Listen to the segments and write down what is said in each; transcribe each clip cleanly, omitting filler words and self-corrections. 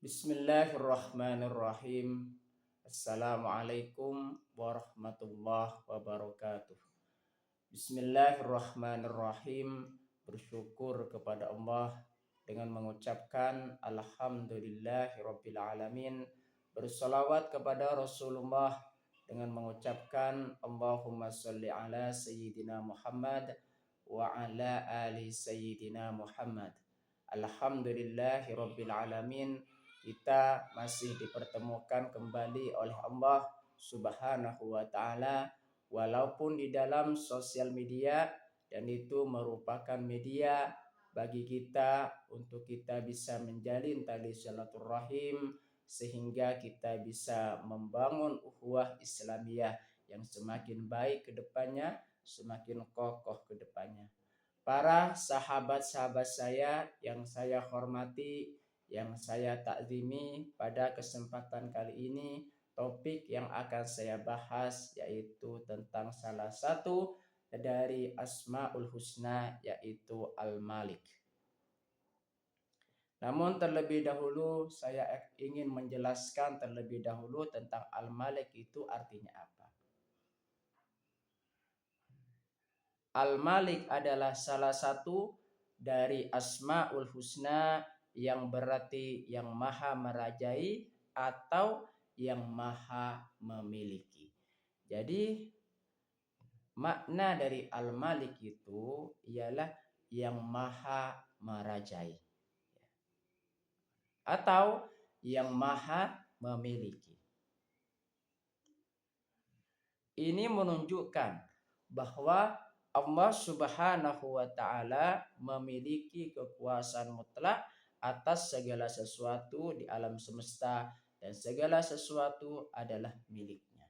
Bismillahirrahmanirrahim. Assalamualaikum warahmatullahi wabarakatuh. Bismillahirrahmanirrahim. Bersyukur kepada Allah dengan mengucapkan Alhamdulillahirabbil alamin. Bersolawat kepada Rasulullah dengan mengucapkan Allahumma sholli ala sayyidina Muhammad wa ala ali sayyidina Muhammad. Alhamdulillahirabbil alamin. Kita masih dipertemukan kembali oleh Allah Subhanahu wa taala walaupun di dalam sosial media, dan itu merupakan media bagi kita untuk kita bisa menjalin tali silaturahim sehingga kita bisa membangun ukhuwah Islamiyah yang semakin baik ke depannya, semakin kokoh ke depannya. Para sahabat-sahabat saya yang saya hormati, yang saya takzimi, pada kesempatan kali ini topik yang akan saya bahas yaitu tentang salah satu dari Asmaul Husna yaitu Al-Malik. Namun terlebih dahulu saya ingin menjelaskan terlebih dahulu tentang Al-Malik itu artinya apa. Al-Malik adalah salah satu dari Asmaul Husna yang berarti yang maha merajai atau yang maha memiliki. Jadi makna dari Al-Malik itu ialah yang maha merajai atau yang maha memiliki. Ini menunjukkan bahwa Allah Subhanahu wa taala memiliki kekuasaan mutlak atas segala sesuatu di alam semesta dan segala sesuatu adalah miliknya.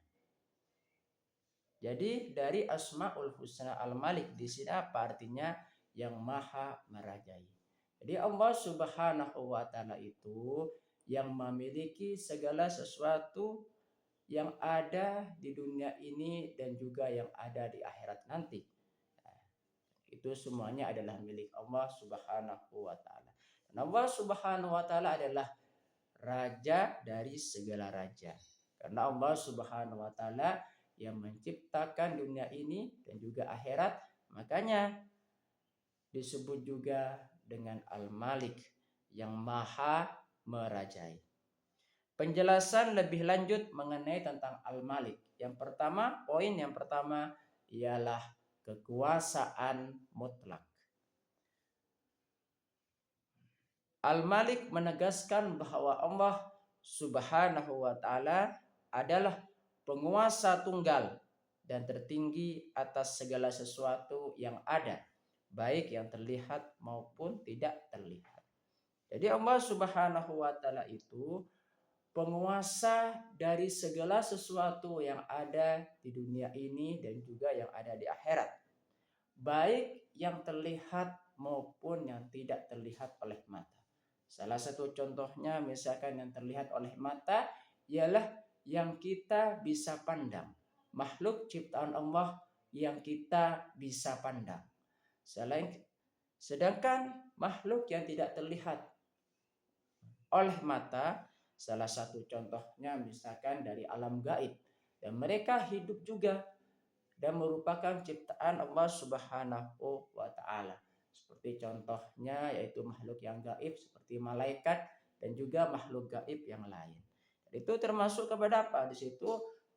Jadi dari Asmaul Husna Al-Malik di sini apa artinya? Yang maha merajai. Jadi Allah Subhanahu wa taala itu yang memiliki segala sesuatu yang ada di dunia ini dan juga yang ada di akhirat nanti. Itu semuanya adalah milik Allah Subhanahu wa taala. Dan Allah Subhanahu wa taala adalah raja dari segala raja. Karena Allah Subhanahu wa taala yang menciptakan dunia ini dan juga akhirat, makanya disebut juga dengan Al-Malik, yang maha merajai. Penjelasan lebih lanjut mengenai tentang Al-Malik. Yang pertama, poin yang pertama ialah kekuasaan mutlak. Al-Malik menegaskan bahwa Allah Subhanahu wa taala adalah penguasa tunggal dan tertinggi atas segala sesuatu yang ada, baik yang terlihat maupun tidak terlihat. Jadi Allah Subhanahu wa taala itu penguasa dari segala sesuatu yang ada di dunia ini dan juga yang ada di akhirat, baik yang terlihat maupun yang tidak terlihat oleh mata. Salah satu contohnya misalkan yang terlihat oleh mata ialah yang kita bisa pandang, makhluk ciptaan Allah yang kita bisa pandang. Sedangkan makhluk yang tidak terlihat oleh mata, salah satu contohnya misalkan dari alam gaib, dan mereka hidup juga dan merupakan ciptaan Allah Subhanahu wa taala. Seperti contohnya yaitu makhluk yang gaib seperti malaikat dan juga makhluk gaib yang lain. Itu termasuk kepada apa? Di situ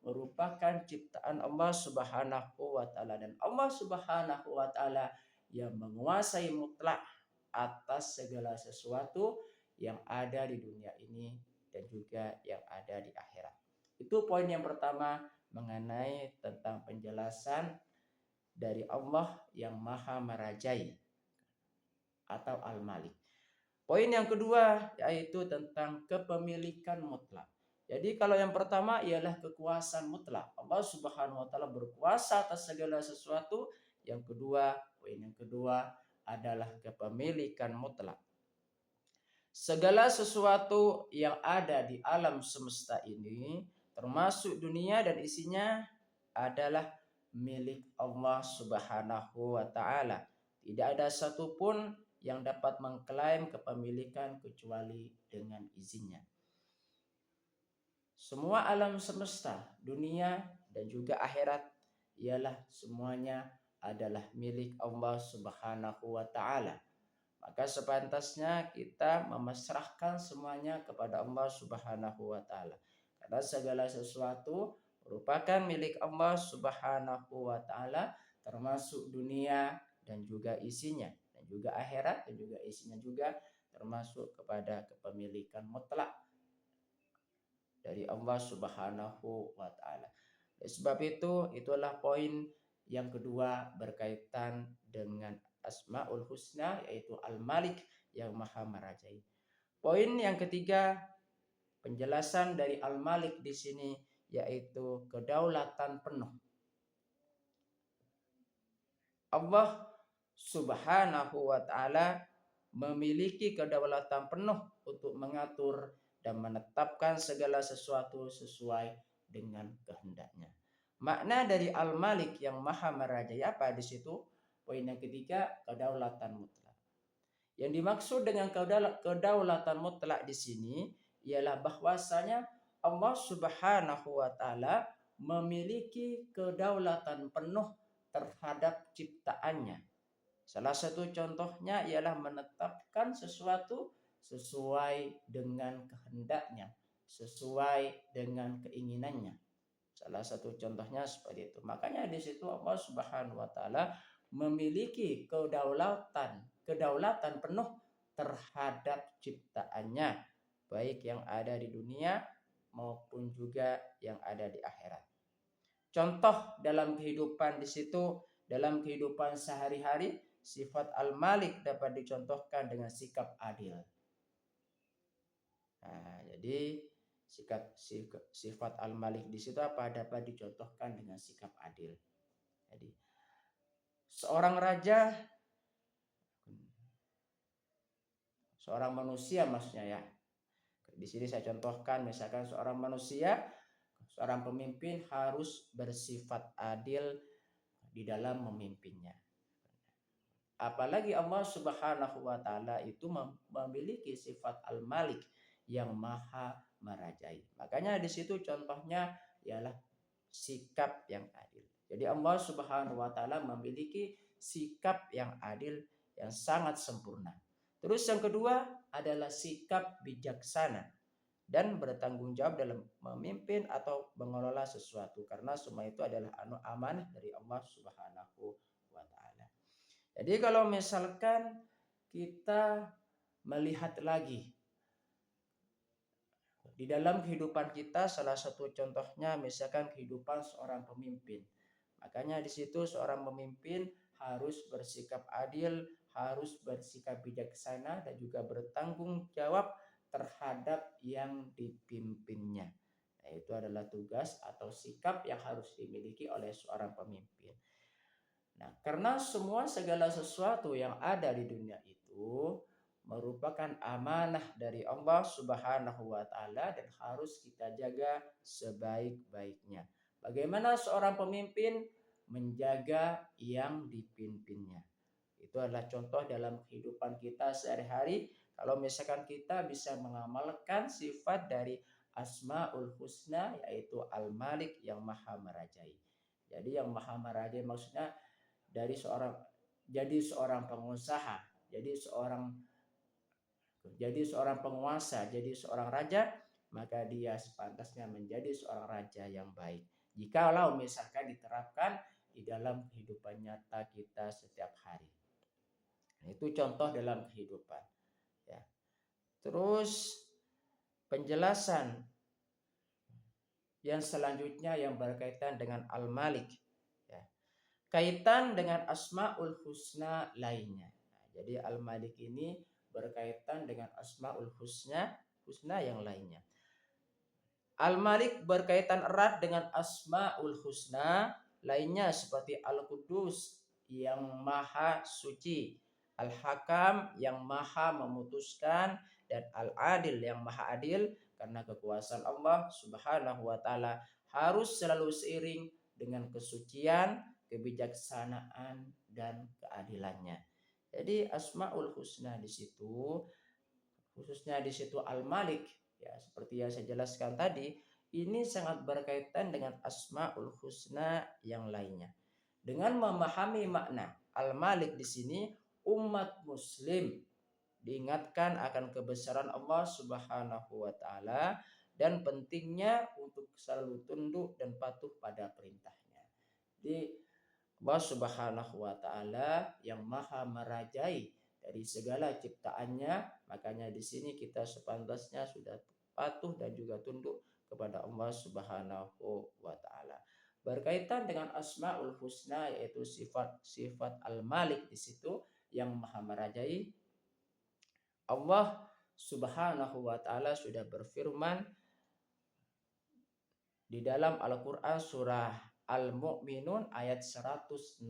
merupakan ciptaan Allah Subhanahu wa taala, dan Allah Subhanahu wa taala yang menguasai mutlak atas segala sesuatu yang ada di dunia ini dan juga yang ada di akhirat. Itu poin yang pertama mengenai tentang penjelasan dari Allah yang maha merajai atau Al-Malik. Poin yang kedua yaitu tentang kepemilikan mutlak. Jadi kalau yang pertama ialah kekuasaan mutlak. Allah Subhanahu wa taala berkuasa atas segala sesuatu. Yang kedua, poin yang kedua adalah kepemilikan mutlak. Segala sesuatu yang ada di alam semesta ini, termasuk dunia dan isinya, adalah milik Allah Subhanahu wa taala. Tidak ada satupun yang dapat mengklaim kepemilikan kecuali dengan izinnya. Semua alam semesta, dunia dan juga akhirat ialah semuanya adalah milik Allah Subhanahu wa taala. Maka sepantasnya kita memasrahkan semuanya kepada Allah Subhanahu wa taala. Karena segala sesuatu merupakan milik Allah Subhanahu wa taala, termasuk dunia dan juga isinya, dan juga akhirat dan juga isinya juga termasuk kepada kepemilikan mutlak dari Allah Subhanahu wa taala. Sebab itulah poin yang kedua berkaitan dengan Asmaul Husna, yaitu Al-Malik yang Maha Merajai. Poin yang ketiga, penjelasan dari Al-Malik di sini yaitu kedaulatan penuh. Allah Subhanahu wa taala memiliki kedaulatan penuh untuk mengatur dan menetapkan segala sesuatu sesuai dengan kehendaknya. Makna dari Al-Malik yang Maha Merajai apa di situ? Poin yang ketiga, kedaulatan mutlak. Yang dimaksud dengan kedaulatan mutlak di sini ialah bahwasanya Allah Subhanahu wa taala memiliki kedaulatan penuh terhadap ciptaannya. Salah satu contohnya ialah menetapkan sesuatu sesuai dengan kehendaknya, sesuai dengan keinginannya. Salah satu contohnya seperti itu. Makanya di situ Allah Subhanahu wa taala memiliki kedaulatan penuh terhadap ciptaannya, baik yang ada di dunia maupun juga yang ada di akhirat. Contoh dalam kehidupan di situ, dalam kehidupan sehari-hari, sifat Al-Malik dapat dicontohkan dengan sikap adil. Nah, jadi sifat Al-Malik di situ apa? Dapat dicontohkan dengan sikap adil. Jadi seorang raja, seorang manusia maksudnya ya. Di sini saya contohkan misalkan seorang manusia, seorang pemimpin harus bersifat adil di dalam memimpinnya. Apalagi Allah Subhanahu wa taala itu memiliki sifat Al-Malik yang Maha Merajai. Makanya di situ contohnya ialah sikap yang adil. Jadi Allah Subhanahu wa taala memiliki sikap yang adil yang sangat sempurna. Terus yang kedua adalah sikap bijaksana dan bertanggung jawab dalam memimpin atau mengelola sesuatu, karena semua itu adalah amanah dari Allah Subhanahu wa taala. Jadi kalau misalkan kita melihat lagi di dalam kehidupan kita, salah satu contohnya misalkan kehidupan seorang pemimpin. Makanya di situ seorang pemimpin harus bersikap adil, harus bersikap bijaksana dan juga bertanggung jawab terhadap yang dipimpinnya. Nah, itu adalah tugas atau sikap yang harus dimiliki oleh seorang pemimpin. Nah, karena segala sesuatu yang ada di dunia itu merupakan amanah dari Allah Subhanahu wa taala dan harus kita jaga sebaik-baiknya. Bagaimana seorang pemimpin menjaga yang dipimpinnya? Itu adalah contoh dalam kehidupan kita sehari-hari. Kalau misalkan kita bisa mengamalkan sifat dari Asmaul Husna, yaitu Al-Malik yang Maha Merajai. Jadi yang Maha Merajai maksudnya jadi seorang pengusaha, jadi seorang penguasa, jadi seorang raja, maka dia sepantasnya menjadi seorang raja yang baik. Jikalau misalkan diterapkan di dalam kehidupan nyata kita setiap hari. Itu contoh dalam kehidupan. Ya. Terus penjelasan yang selanjutnya yang berkaitan dengan Al-Malik. Ya. Kaitan dengan Asmaul Husna lainnya. Nah, jadi Al-Malik ini berkaitan dengan Asmaul Husna yang lainnya. Al-Malik berkaitan erat dengan Asmaul Husna lainnya seperti Al-Qudus yang Maha Suci, Al-Hakam yang Maha Memutuskan, dan Al-Adil yang Maha Adil, karena kekuasaan Allah Subhanahu wa taala harus selalu seiring dengan kesucian, kebijaksanaan, dan keadilannya. Jadi Asmaul Husna di situ, khususnya di situ Al-Malik, ya seperti yang saya jelaskan tadi, ini sangat berkaitan dengan Asmaul Husna yang lainnya. Dengan memahami makna Al-Malik di sini, umat muslim diingatkan akan kebesaran Allah Subhanahu wa taala dan pentingnya untuk selalu tunduk dan patuh pada perintahnya. Jadi Allah Subhanahu wa taala yang maha merajai dari segala ciptaannya, makanya di sini kita sepantasnya sudah patuh dan juga tunduk kepada Allah Subhanahu wa taala. Berkaitan dengan Asmaul Husna yaitu sifat-sifat Al-Malik di situ yang maha merajai, Allah Subhanahu wa taala sudah berfirman di dalam Al-Qur'an surah Al-Mu'minun ayat 116.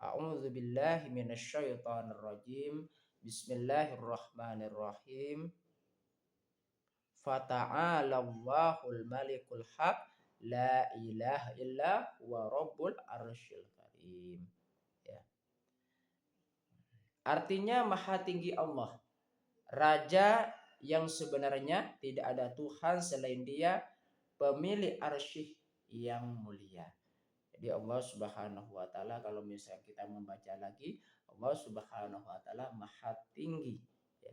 A'udzu billahi minasyaitonir rajim. Bismillahirrahmanirrahim. Fata'alallahul malikul haq la ilaha illa huwa rabbul arsyil karim. Ya. Artinya maha tinggi Allah, Raja yang sebenarnya tidak ada Tuhan selain Dia, pemilik arsy yang mulia. Jadi Allah Subhanahu wa taala, kalau misalnya kita membaca lagi, Allah Subhanahu wa taala maha tinggi, ya.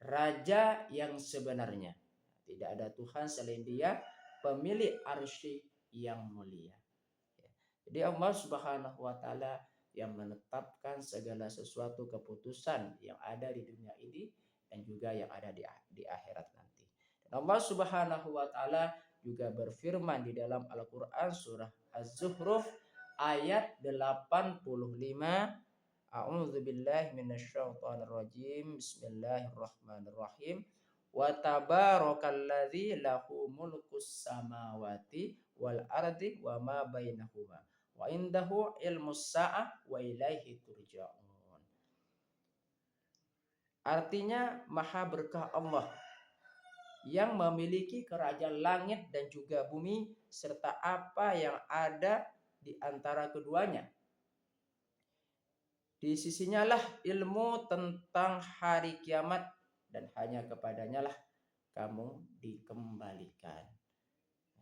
Raja yang sebenarnya tidak ada Tuhan selain Dia, pemilik arsy yang mulia, ya. Jadi Allah Subhanahu wa taala yang menetapkan segala sesuatu keputusan yang ada di dunia ini dan juga yang ada di akhirat nanti. Dan Allah Subhanahu wa taala juga berfirman di dalam Al-Qur'an surah Az-Zukhruf ayat 85. A'udzu billahi minasyaitonir rajim. Bismillahirrahmanirrahim. Wa tabarakalladzi lahu mulkus samawati wal ardi wa ma bainahuma wa indahu ilmus sa'ah wa ilaihi turja'un. Artinya maha berkah Allah yang memiliki kerajaan langit dan juga bumi serta apa yang ada di antara keduanya. Di sisinya lah ilmu tentang hari kiamat dan hanya kepadanya lah kamu dikembalikan.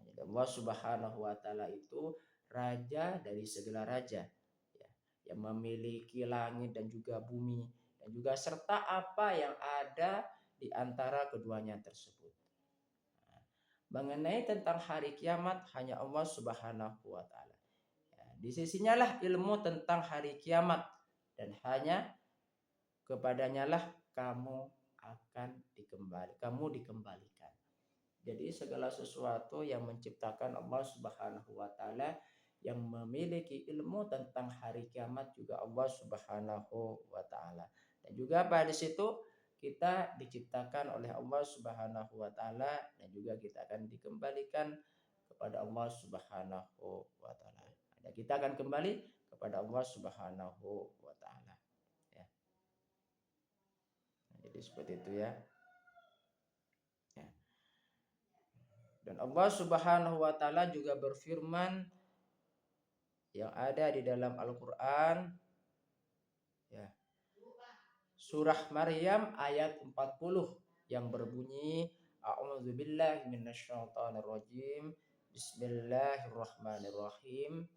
Jadi Allah Subhanahu wa taala itu raja dari segala raja, ya, yang memiliki langit dan juga bumi dan juga serta apa yang ada di antara keduanya tersebut. Nah, mengenai tentang hari kiamat hanya Allah Subhanahu wa taala. Ya, di sisinya lah ilmu tentang hari kiamat dan hanya kepadanya lah kamu dikembalikan. Jadi segala sesuatu yang menciptakan Allah Subhanahu wa taala, yang memiliki ilmu tentang hari kiamat juga Allah Subhanahu wa taala. Dan juga pada situ kita diciptakan oleh Allah Subhanahu wa taala dan juga kita akan dikembalikan kepada Allah Subhanahu wa taala. Dan kita akan kembali kepada Allah Subhanahu wa taala. Ya. Nah, jadi seperti itu ya. Ya. Dan Allah Subhanahu wa taala juga berfirman yang ada di dalam Al-Qur'an, ya. Surah Maryam ayat 40 yang berbunyi A'udzu billahi minasyaitonir rajim. Bismillahirrahmanirrahim.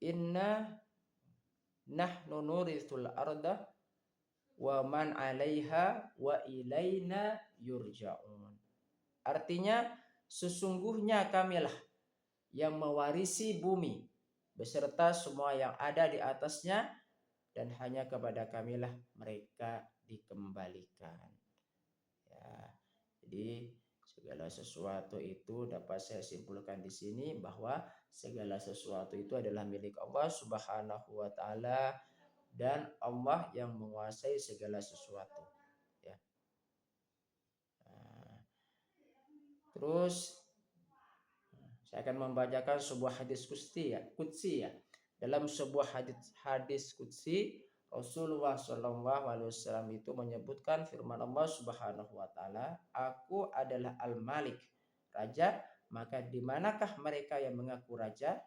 Inna nahnu nuritsul arda wa man 'alaiha wa ilaina yurja'un. Artinya sesungguhnya kamilah yang mewarisi bumi beserta semua yang ada di atasnya dan hanya kepada kamilah mereka dikembalikan. Ya, jadi segala sesuatu itu dapat saya simpulkan di sini bahwa segala sesuatu itu adalah milik Allah Subhanahu wa taala dan Allah yang menguasai segala sesuatu. Ya. Nah, terus saya akan membacakan sebuah hadis qudsi ya. Dalam sebuah hadis qudsi Rasulullah Shallallahu Alaihi Wasallam itu menyebutkan firman Allah Subhanahu Wa Taala, aku adalah Al-Malik, raja, maka di manakah mereka yang mengaku raja?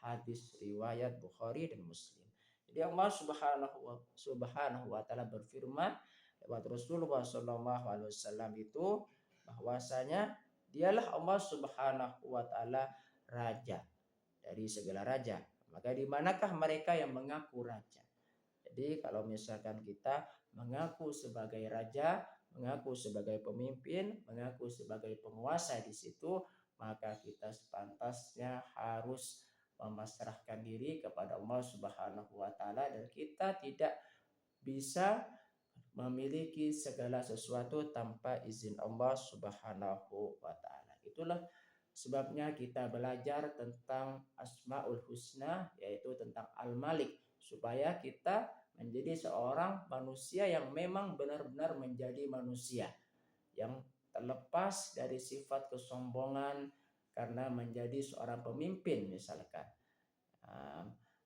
Hadis riwayat Bukhari dan Muslim. Jadi Allah Subhanahu wa taala berfirman lewat Rasulullah Shallallahu alaihi wasallam itu bahwasanya dialah Allah Subhanahu wa taala raja dari segala raja. Maka di manakah mereka yang mengaku raja? Jadi kalau misalkan kita mengaku sebagai raja, mengaku sebagai pemimpin, mengaku sebagai penguasa di situ, maka kita sepantasnya harus memasrahkan diri kepada Allah Subhanahu wa taala dan kita tidak bisa memiliki segala sesuatu tanpa izin Allah Subhanahu wa taala. Itulah sebabnya kita belajar tentang Asmaul Husna, yaitu tentang Al-Malik, supaya kita menjadi seorang manusia yang memang benar-benar menjadi manusia yang terlepas dari sifat kesombongan karena menjadi seorang pemimpin misalkan.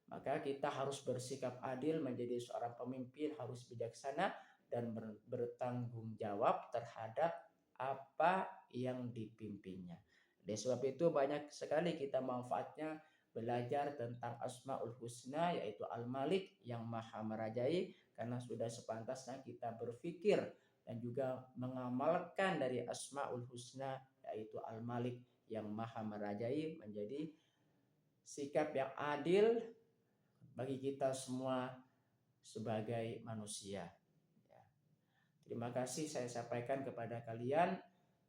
Maka kita harus bersikap adil menjadi seorang pemimpin, harus bijaksana dan bertanggung jawab terhadap apa yang dipimpinnya. Oleh sebab itu banyak sekali kita manfaatnya belajar tentang Asmaul Husna, yaitu Al-Malik yang maha merajai, karena sudah sepantasnya kita berpikir dan juga mengamalkan dari Asmaul Husna, yaitu Al-Malik yang maha merajai, menjadi sikap yang adil bagi kita semua sebagai manusia. Terima kasih saya sampaikan kepada kalian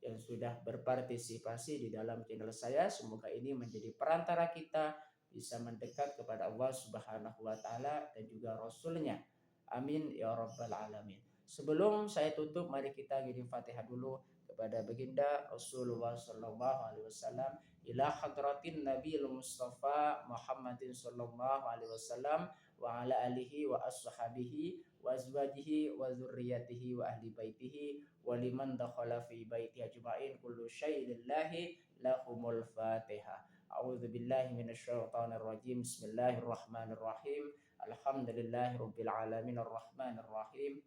yang sudah berpartisipasi di dalam channel saya. Semoga ini menjadi perantara kita bisa mendekat kepada Allah Subhanahu wa taala dan juga Rasulnya. Amin ya rabbal alamin. Sebelum saya tutup, mari kita ngirim Fatihah dulu kepada baginda Rasulullah sallallahu alaihi wasallam, ila hadratin Nabiul Mustafa Muhammadin sallallahu alaihi wasallam wa ala alihi wa ashabihi wa azwajihi wa dzurriyyatihi wa ahli baitihi wa liman dakhala fi baiti ajma'in kullu syai'in lillahi lahumul Fatihah. A'udzu billahi minasyaitonir rajim. Bismillahirrahmanirrahim. Alhamdulillahirabbil alamin arrahmanir rahim.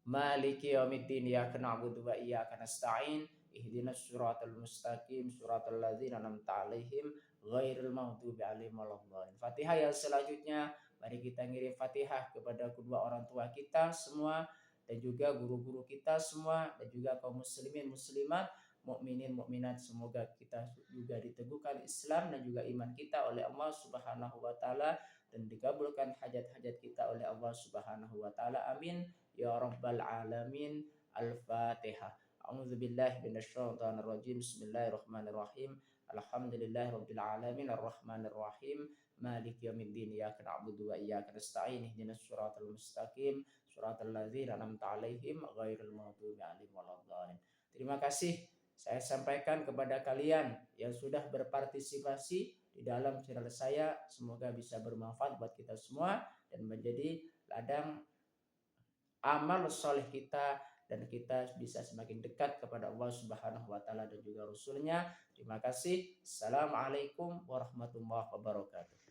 Maliki yaumiddin, iyyaka na'budu wa iyyaka nasta'in. Ihdinas siratal mustaqim, siratal ladzina an'amta 'alaihim ghairil maghdubi 'alaihim waladdallin. Fatihah yang selanjutnya, mari kita ngirim Fatihah kepada kedua orang tua kita semua dan juga guru-guru kita semua dan juga kaum muslimin muslimat, mukminin mukminat, semoga kita juga diteguhkan Islam dan juga iman kita oleh Allah Subhanahu wa taala dan dikabulkan hajat-hajat kita oleh Allah Subhanahu wa taala. Amin ya rabbal alamin. Al-Fatihah. A'udzubillahi minasyaitonir rajim. Bismillahirrahmanirrahim. Alhamdulillahirabbil alamin arrahmanir rahim. Maliki yaumiddin, iyyaka na'budu wa iyyaka nasta'in. Ihdinas siratal mustaqim, siratal ladzina an'amta 'alaihim ghairil maghdubi 'alaihim waladdallin. Terima kasih saya sampaikan kepada kalian yang sudah berpartisipasi di dalam channel saya. Semoga bisa bermanfaat buat kita semua dan menjadi ladang amal soleh kita dan kita bisa semakin dekat kepada Allah Subhanahu wa taala dan juga Rasulnya. Terima kasih. Assalamualaikum warahmatullahi wabarakatuh.